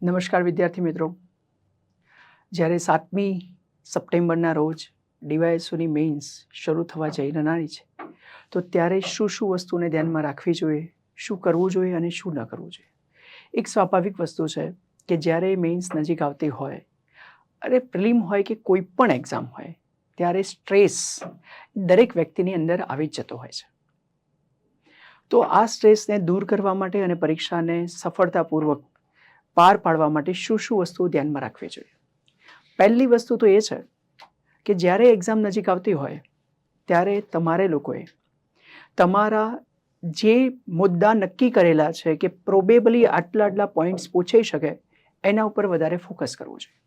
નમસ્કાર વિદ્યાર્થી મિત્રો, જ્યારે 7મી સપ્ટેમ્બરના રોજ ડીવાયએસઓની મેઇન્સ શરૂ થવા જઈ રહેનારી છે તો ત્યારે શું વસ્તુને ધ્યાનમાં રાખવી જોઈએ, શું કરવું જોઈએ અને શું ન કરવું જોઈએ. એક સ્વાભાવિક વસ્તુ છે કે જ્યારે મેઇન્સ નજીક આવતી હોય અને પ્રિલિમ હોય કે કોઈ પણ એક્ઝામ હોય ત્યારે સ્ટ્રેસ દરેક વ્યક્તિની અંદર આવી જ જતો હોય છે. તો આ સ્ટ્રેસને દૂર કરવા માટે અને પરીક્ષાને સફળતાપૂર્વક પાર પાડવા માટે શું વસ્તુઓ ધ્યાનમાં રાખવી જોઈએ. પહેલી વસ્તુ તો એ છે કે જ્યારે એક્ઝામ નજીક આવતી હોય ત્યારે તમારે લોકોએ તમારા જે મુદ્દા નક્કી કરેલા છે કે પ્રોબેબલી આટલા પોઈન્ટ્સ પૂછાઈ શકે એના ઉપર વધારે ફોકસ કરવું જોઈએ.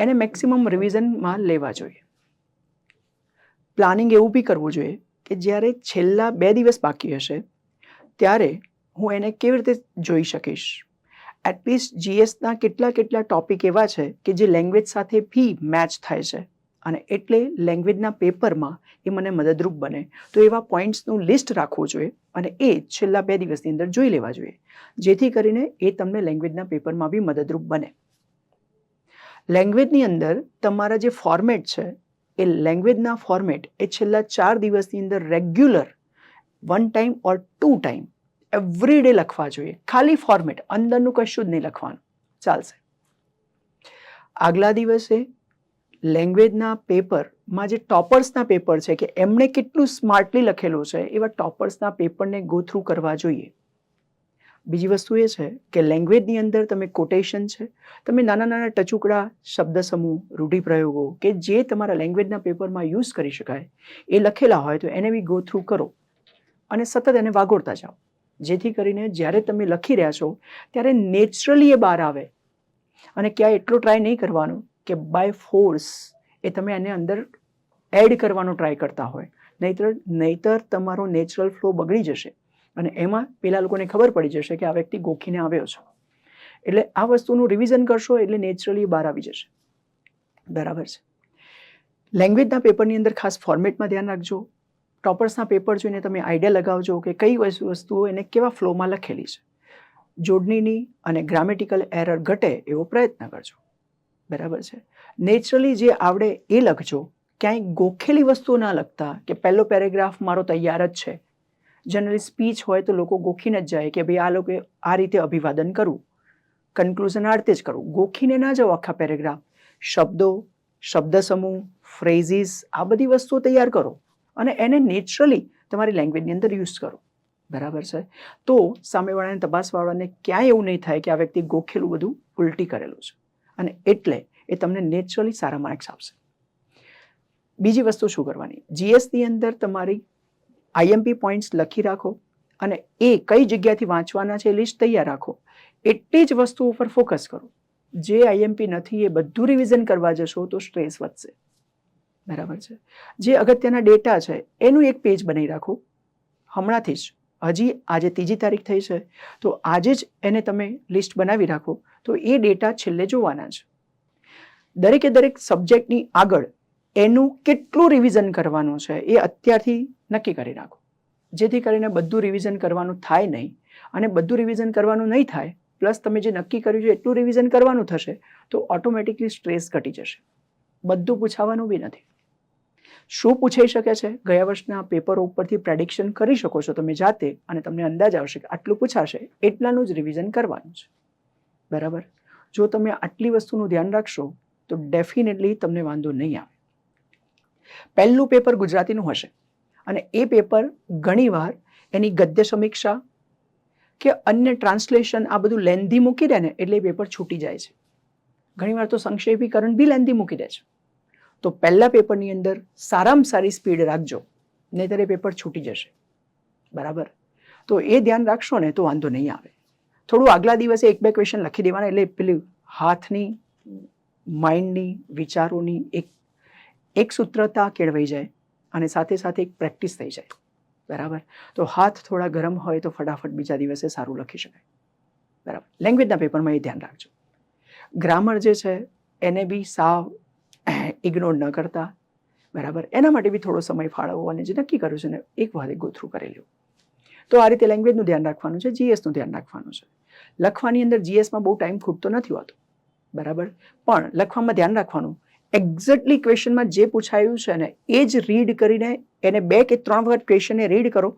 એને મેક્સિમમ રિવિઝનમાં લેવા જોઈએ. પ્લાનિંગ એવું બી કરવું જોઈએ કે જ્યારે છેલ્લા 2 દિવસ બાકી હશે ત્યારે હું એને કેવી રીતે જોઈ શકીશ. એટલીસ્ટ જીએસના કેટલા ટોપિક એવા છે કે જે લેંગ્વેજ સાથે બી મેચ થાય છે અને એટલે લેંગ્વેજના પેપરમાં એ મને મદદરૂપ બને. તો એવા પોઈન્ટ્સનું લિસ્ટ રાખવું જોઈએ અને એ છેલ્લા 2 દિવસની અંદર જોઈ લેવા જોઈએ, જેથી કરીને એ તમને લેંગ્વેજના પેપરમાં બી મદદરૂપ બને. લેંગ્વેજની અંદર તમારા જે ફોર્મેટ છે એ લેંગ્વેજના ફોર્મેટ એ છેલ્લા 4 દિવસની અંદર રેગ્યુલર 1 ટાઈમ ઓર 2 ટાઈમ એવરી ડે લખવા જોઈએ. ખાલી ફોર્મેટ, અંદરનું કશું જ નહીં લખવાનું, ચાલશે. આગલા દિવસે લેંગ્વેજના પેપરમાં જે ટોપર્સના પેપર છે કે એમણે કેટલું સ્માર્ટલી લખેલું છે એવા ટોપર્સના પેપરને ગો થ્રુ કરવા જોઈએ. બીજી વસ્તુ એ છે કે લેંગ્વેજની અંદર તમે કોટેશન છે, તમે નાના ટચુકડા, શબ્દ સમૂહ, રૂઢિપ્રયોગો કે જે તમારા લેંગ્વેજના પેપરમાં યુઝ કરી શકાય એ લખેલા હોય તો એને બી ગો થ્રુ કરો અને સતત એને વાગોળતા જાઓ, જેથી કરીને જ્યારે તમે લખી રહ્યા છો ત્યારે નેચરલી એ બહાર આવે અને ક્યાંય એટલો ટ્રાય નહીં કરવાનો કે બાય ફોર્સ એ તમે એને અંદર એડ કરવાનો ટ્રાય કરતા હોય. નહીતર તમારો નેચરલ ફ્લો બગડી જશે અને એમાં પેલા લોકોને ખબર પડી જશે કે આ વ્યક્તિ ગોખીને આવ્યો છે. એટલે આ વસ્તુનું રિવિઝન કરશો એટલે નેચરલી બહાર આવી જશે. બરાબર છે. લેંગ્વેજના પેપરની અંદર ખાસ ફોર્મેટમાં ધ્યાન રાખજો. ટોપર્સના પેપર જોઈને તમે આઈડિયા લગાવજો કે કઈ વસ્તુઓ એને કેવા ફ્લોમાં લખેલી છે. જોડણીની અને ગ્રામેટિકલ એરર ઘટે એવો પ્રયત્ન કરજો. બરાબર છે. નેચરલી જે આવડે એ લખજો, ક્યાંય ગોખેલી વસ્તુઓ ના લખતા કે પહેલો પેરેગ્રાફ મારો તૈયાર જ છે. જનરલી સ્પીચ હોય તો લોકો ગોખીને જ જાય કે ભાઈ આ લોકો આ રીતે અભિવાદન કરવું, કન્ક્લુઝન આ રીતે જ કરવું. ગોખીને ના જાઓ આખા પેરેગ્રાફ. શબ્દો, શબ્દ સમૂહ, ફ્રેઝીસ આ બધી વસ્તુઓ તૈયાર કરો અને એને નેચરલી તમારી લેંગ્વેજની અંદર યુઝ કરો. બરાબર છે. તો સામેવાળાને, તપાસવાળાને ક્યાંય એવું નહીં થાય કે આ વ્યક્તિ ગોખેલું બધું ઉલટી કરેલું છે અને એટલે એ તમને નેચરલી સારા માર્ક્સ આપશે. બીજી વસ્તુ શું કરવાની, જીએસની અંદર તમારી આઈએમપી પોઈન્ટ્સ લખી રાખો અને એ કઈ જગ્યાથી વાંચવાના છે એ લિસ્ટ તૈયાર રાખો. એટલી જ વસ્તુ ઉપર ફોકસ કરો. જે આઈએમપી નથી એ બધું રિવિઝન કરવા જશો તો સ્ટ્રેસ વધશે. બરાબર છે. જે અગત્યના ડેટા છે એનું એક પેજ બનાવી રાખો હમણાંથી જ. હજી આજે 3જી તારીખ થઈ છે તો આજે જ એને તમે લિસ્ટ બનાવી રાખો તો એ ડેટા છેલ્લે જોવાના છે. દરેક સબ્જેક્ટની આગળ એનું કેટલું રિવિઝન કરવાનું છે એ અત્યારથી નક્કી કરી રાખો, જેથી કરીને બધું રિવિઝન કરવાનું થાય નહીં. અને બધું રિવિઝન કરવાનું નહીં થાય પ્લસ તમે જે નક્કી કર્યું છે એટલું રિવિઝન કરવાનું થશે તો ઓટોમેટિકલી સ્ટ્રેસ ઘટી જશે. બધું પૂછાવાનું બી નથી. શું પૂછાઈ શકે છે ગયા વર્ષના પેપરો ઉપરથી પ્રેડિક્શન કરી શકો છો તમે જાતે અને તમને અંદાજ આવશે કે આટલું પૂછાશે, એટલાનું જ રિવિઝન કરવાનું છે. બરાબર. જો તમે આટલી વસ્તુનું ધ્યાન રાખશો તો ડેફિનેટલી તમને વાંધો નહીં આવે. પહેલું પેપર ગુજરાતીનું હશે અને એ પેપર ઘણીવાર એની ગદ્ય સમીક્ષા કે અન્ય ટ્રાન્સલેશન આ બધું લેન્ધી મૂકી દે ને એટલે એ પેપર છૂટી જાય છે. ઘણીવાર તો સંક્ષેપીકરણ બી લેન્ધી મૂકી દે છે. તો પહેલા પેપરની અંદર સારામાં સારી સ્પીડ રાખજો, નહીંતર એ પેપર છૂટી જશે. બરાબર. તો એ ધ્યાન રાખશો ને તો વાંધો નહીં આવે. થોડું આગલા દિવસે 1-2 ક્વેશ્ચન લખી દેવાના એટલે પેલી હાથની, માઇન્ડની, વિચારોની એક સૂત્રતા કેળવાઈ જાય અને સાથે એક પ્રેક્ટિસ થઈ જાય. બરાબર. તો હાથ થોડા ગરમ હોય તો ફટાફટ બીજા દિવસે સારું લખી શકાય. બરાબર. લેંગ્વેજના પેપરમાં એ ધ્યાન રાખજો. ગ્રામર જે છે એને બી સાવ ઇગ્નોર ન કરતા. બરાબર. એના માટે બી થોડો સમય ફાળવવો અને જે નક્કી કર્યું છે ને એક વખત ગો થ્રુ કરી લેવું. તો આ રીતે લેંગ્વેજનું ધ્યાન રાખવાનું છે, જીએસનું ધ્યાન રાખવાનું છે. લખવાની અંદર જીએસમાં બહુ ટાઈમ ખૂટતો નથી હોતો, બરાબર, પણ લખવામાં ધ્યાન રાખવાનું એક્ઝેક્ટલી ક્વેશ્ચનમાં જે પૂછાયું છે ને એ જ રીડ કરીને એને 2 કે 3 વખત ક્વેશ્ચનને રીડ કરો,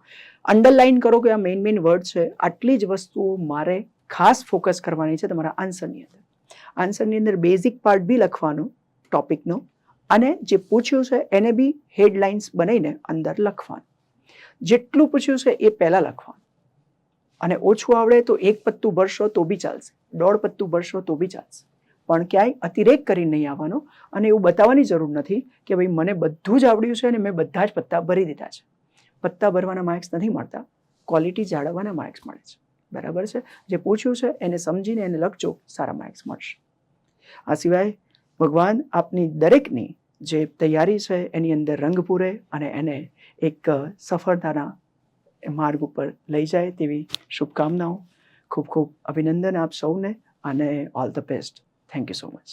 અંડરલાઇન કરો કે આ મેઇન વર્ડ છે. આટલી જ વસ્તુઓ મારે ખાસ ફોકસ કરવાની છે તમારા આન્સરની અંદર. આન્સરની અંદર બેઝિક પાર્ટ બી લખવાનું ટોપિકનો, અને જે પૂછ્યું છે એને બી હેડલાઇન્સ બનાવીને અંદર લખવાનું. જેટલું પૂછ્યું છે એ પહેલાં લખવાનું, અને ઓછું આવડે તો 1 પત્તું ભરશો તો બી ચાલશે, 1.5 પત્તું ભરશો તો બી ચાલશે, પણ ક્યાંય અતિરેક કરીને નહીં આવવાનો. અને એવું બતાવવાની જરૂર નથી કે ભાઈ મને બધું જ આવડ્યું છે અને મેં બધા જ પત્તા ભરી દીધા છે. પત્તા ભરવાના માર્ક્સ નથી મળતા, ક્વોલિટી જાળવવાના માર્ક્સ મળે છે, બરાબર છે. જે પૂછ્યું છે એને સમજીને એને લખજો, સારા માર્ક્સ મળશે. આ સિવાય ભગવાન આપની દરેકની જે તૈયારી છે એની અંદર રંગ પૂરે અને એને એક સફળતાના માર્ગ ઉપર લઈ જાય તેવી શુભકામનાઓ. ખૂબ ખૂબ અભિનંદન આપ સૌને, અને all the best. Thank you so much.